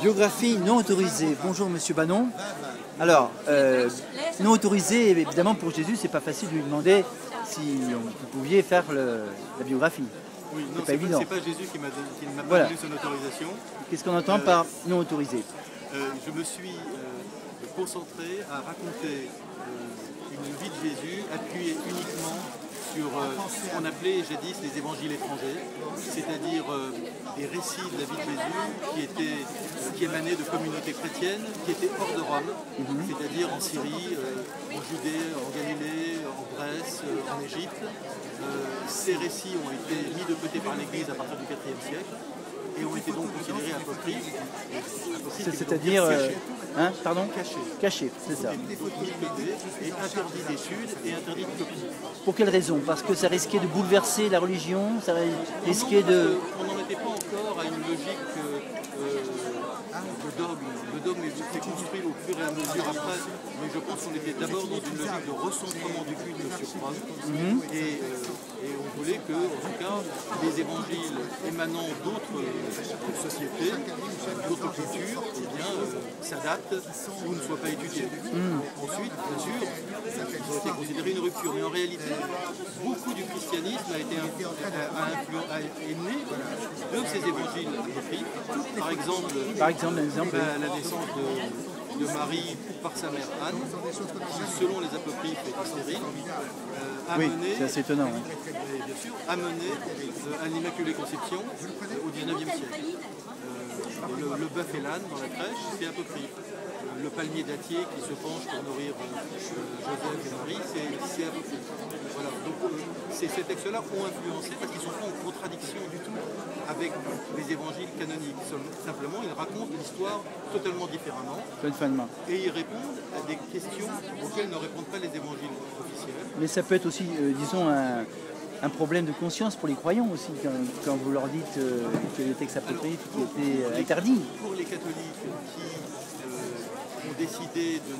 Biographie non autorisée. Bonjour Monsieur Banon. Alors, non autorisé, évidemment pour Jésus, c'est pas facile de lui demander si vous pouviez faire la biographie. Oui, non, c'est pas Jésus qui m'a voilà. donné son autorisation. Qu'est-ce qu'on entend par non autorisé? Je me suis concentré à raconter une vie de Jésus appuyée uniquement sur ce qu'on appelait jadis les évangiles étrangers, c'est-à-dire des récits de la vie de Jésus qui émanaient de communautés chrétiennes qui étaient hors de Rome, c'est-à-dire en Syrie, en Judée, en Galilée, en Grèce, en Égypte. Ces récits ont été mis de côté par l'Église à partir du IVe siècle et ont été donc considérés apocryphes. C'est-à-dire cachés, c'est ça. Et interdits d'études et interdits de copie. Pour quelle raison? Parce que ça risquait de bouleverser la religion, ça risquait de... On n'en était pas encore à une logique de dogme. Le dogme s'est construit au fur et à mesure après, mais je pense qu'on était d'abord dans une logique de recentrement du culte sur Rome. Et on voulait que, en tout cas, les évangiles émanant d'autres sociétés, d'autres cultures, s'adaptent ou ne soient pas étudiés. Ensuite, bien sûr, ils ont été considérés une rupture. Mais en réalité, beaucoup du christianisme est né de ces évangiles apocryphes. Par exemple, la naissance de Marie par sa mère Anne, qui selon les apocryphes était stérile, c'est assez étonnant. Bien sûr, a mené à l'Immaculée Conception au XIXe siècle. Le bœuf et l'âne dans la crèche, c'est apocryphe. Le palmier dattier qui se penche pour nourrir Joseph et Marie, c'est apocryphe. Voilà. Donc ces textes-là ont influencé parce qu'ils ne sont pas en contradiction du tout avec les évangiles canoniques. Simplement, ils racontent l'histoire totalement différemment. Et ils répondent à des questions auxquelles ne répondent pas les évangiles officiels. Mais ça peut être aussi, disons, un problème de conscience pour les croyants aussi, quand vous leur dites que les textes apocryphes qui étaient interdits. Pour les catholiques qui ont décidé de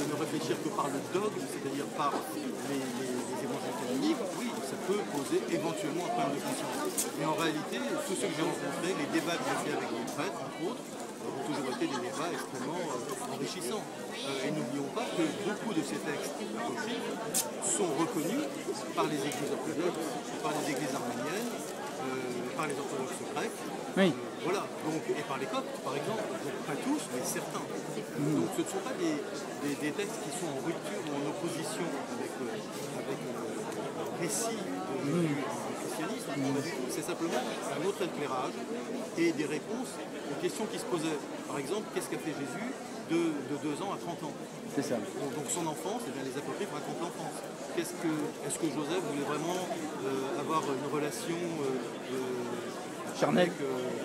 ne réfléchir que par le dogme, c'est-à-dire par les évangiles canoniques, oui, ça peut poser éventuellement un problème de conscience. Mais en réalité, tous ceux que j'ai rencontrés, les débats que j'ai fait avec les prêtres, entre autres, ont toujours été des débats extrêmement enrichissants. Et n'oublions pas que beaucoup de ces textes apocryphes sont reconnus par les églises orthodoxes, par les églises arméniennes, par les orthodoxes grecs, voilà, donc, et par les coptes par exemple, donc pas tous, mais certains. Donc ce ne sont pas des textes qui sont en rupture ou en opposition avec le récit du christianisme, c'est simplement un autre éclairage et des réponses aux questions qui se posaient. Par exemple, qu'est-ce qu'a fait Jésus de 2 ans à 30 ans? C'est ça. Donc son enfance, eh bien, les apocryphes racontent l'enfance. Est-ce que Joseph voulait vraiment avoir une relation charnelle?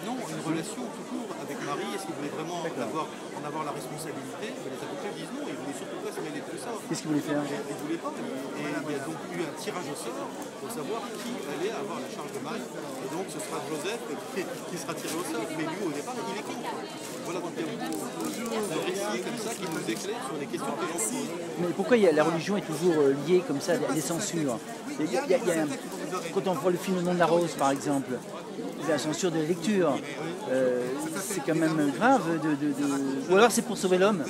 Non, une relation tout court avec Marie. Est-ce qu'il voulait vraiment en avoir la responsabilité? Mais les apocryphes disent non, il voulait surtout pas se mêler de tout ça. Qu'est-ce qu'il voulait faire? Il ne voulait pas. Et il y a donc eu un tirage au sort pour savoir qui allait avoir la charge de Marie. Et donc ce sera Joseph qui sera tiré au sort. Mais lui, au départ, il est contre. Voilà, donc il y a beaucoup de récits comme ça qui nous éclairent sur des questions que l'on pose. Mais pourquoi la religion est toujours liée comme ça à des censures? Quand on voit le film Le Nom de la Rose, par exemple, la censure de la lecture, c'est quand même grave. Ou alors c'est pour sauver l'homme?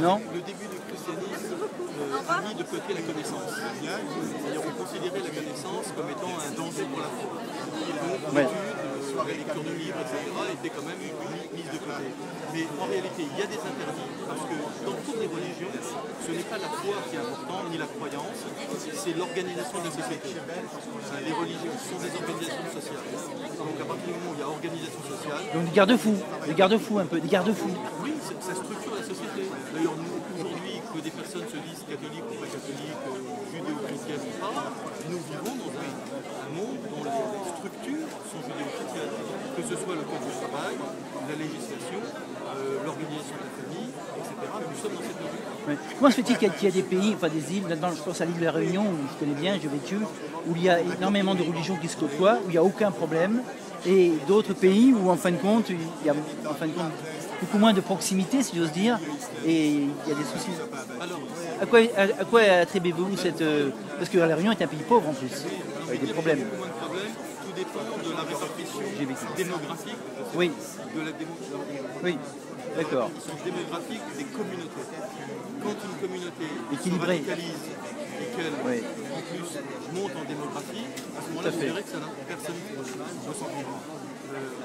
Non. Le début du christianisme a mis de côté la connaissance. C'est-à-dire on considérait la connaissance comme étant un danger pour la foi. Donc l'étude, la lecture de livres, etc. était quand même mise de côté. Mais en réalité, il y a des interdits parce que dans toutes les religions, ce n'est pas la foi qui est importante, ni la croyance, c'est l'organisation de la société. Les religions sont des organisations sociales. Donc à partir du moment où il y a organisation sociale... Donc des garde-fous un peu, des garde-fous. Oui, ça structure la société. D'ailleurs, nous, aujourd'hui, que des personnes se disent catholiques ou pas catholiques, judéo-chrétiennes ou pas, nous vivons dans un monde dont les structures sont judéo-chrétiennes. Que ce soit le code du travail, la législation, l'organisation de la famille, etc. Nous sommes dans cette logique. Ouais. Comment se fait-il qu'il y a des pays, enfin des îles, maintenant je pense à l'île de la Réunion, où je connais bien, j'ai vécu, où il y a énormément de religions qui se côtoient, où il n'y a aucun problème, et d'autres pays où en fin de compte, il y a beaucoup moins de proximité, si j'ose dire, et il y a des soucis. À quoi attribuez-vous cette... Parce que la Réunion est un pays pauvre en plus, avec des problèmes. Tout dépend de la répartition définition j'ai vécu. démographique Oui, de la démocratie. oui, d'accord. Ils sont démographiques des communautés. Quand une communauté Équilibrée. se radicalise et qu'elle, Oui. en plus, monte en démographie, à ce Tout moment-là, à vous fait. verrez que ça n'a personne qui ne s'en vivra.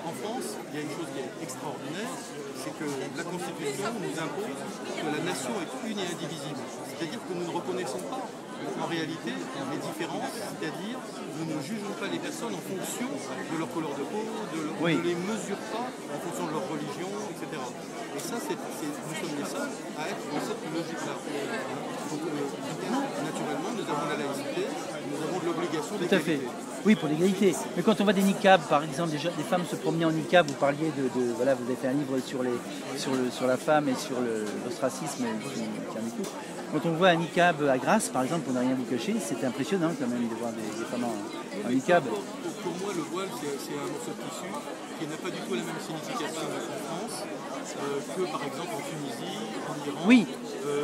En France, il y a une chose qui est extraordinaire, c'est que la Constitution nous impose que la nation est une et indivisible. C'est-à-dire que nous ne reconnaissons pas, en réalité, les différences, c'est-à-dire nous ne jugeons pas les personnes en fonction de leur couleur de peau, Oui. on ne les mesure pas en fonction de leur religion, etc. Et ça, nous sommes les seuls à être dans cette logique-là. Donc, naturellement, nous avons la laïcité, nous avons de l'obligation Tout à fait. d'égalité. Oui, pour l'égalité. Mais quand on voit des niqabs, par exemple, des femmes se promener en niqab, vous parliez voilà, vous avez fait un livre sur la femme et sur l'ostracisme qui en découle. Quand on voit un niqab à Grasse, par exemple, on n'a rien à vous cacher, c'est impressionnant quand même de voir des femmes en niqab. Pour moi, le voile, c'est un morceau de tissu qui n'a pas du tout la même signification en France que, par exemple, en Tunisie, en Iran, Oui,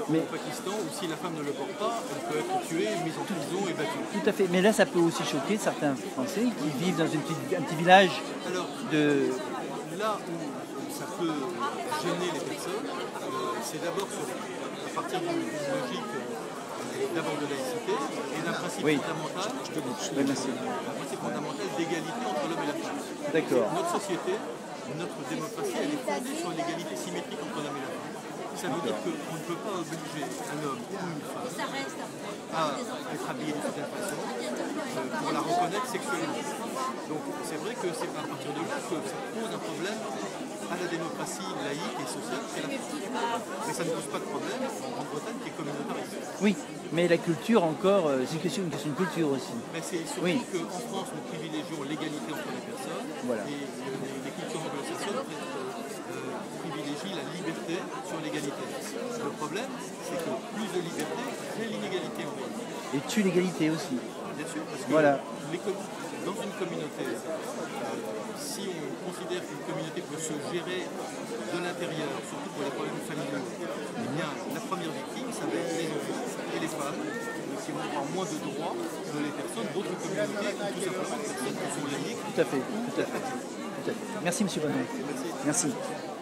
ou au Pakistan, où si la femme ne le porte pas, elle peut être tuée, mise en prison et battue. tout à fait. Mais là, ça peut aussi choquer certains Français qui vivent dans un petit village Alors, de... là où ça peut gêner les personnes, c'est d'abord à partir d'une logique d'abord de laïcité et d'un principe Oui. fondamental, Oui, merci. un principe fondamental d'égalité entre l'homme et la femme. D'accord. Notre société, notre démocratie, elle est fondée sur l'égalité symétrique entre l'homme et la femme. Ça veut dire qu'on ne peut pas obliger un homme ou une femme à être habillé d'une certaine façon pour la reconnaître sexuellement. Donc c'est vrai que c'est à partir de là que ça pose un problème à la démocratie laïque et sociale qu'est la France. Mais ça ne pose pas de problème en Grande-Bretagne qui est communautariste. Oui, mais la culture encore, c'est une question de culture aussi. Mais c'est surtout Oui. qu'en France, nous privilégions l'égalité entre les personnes Voilà. et les cultures anglo-saxonnes privilégient la liberté sur l'égalité. Le problème, c'est que plus de liberté crée l'inégalité en fait. Et tue l'égalité aussi. Bien sûr, parce que Voilà. dans une communauté, si on considère qu'une communauté peut se gérer de l'intérieur, surtout pour les problèmes familiaux, eh bien, la première victime, ça va être les enfants et les femmes, qui vont avoir moins de droits que les personnes d'autres communautés, ou tout simplement les personnes qui sont laïques. Tout à fait, tout à fait. Tout à fait. Merci, monsieur Bonnet. Merci. Merci.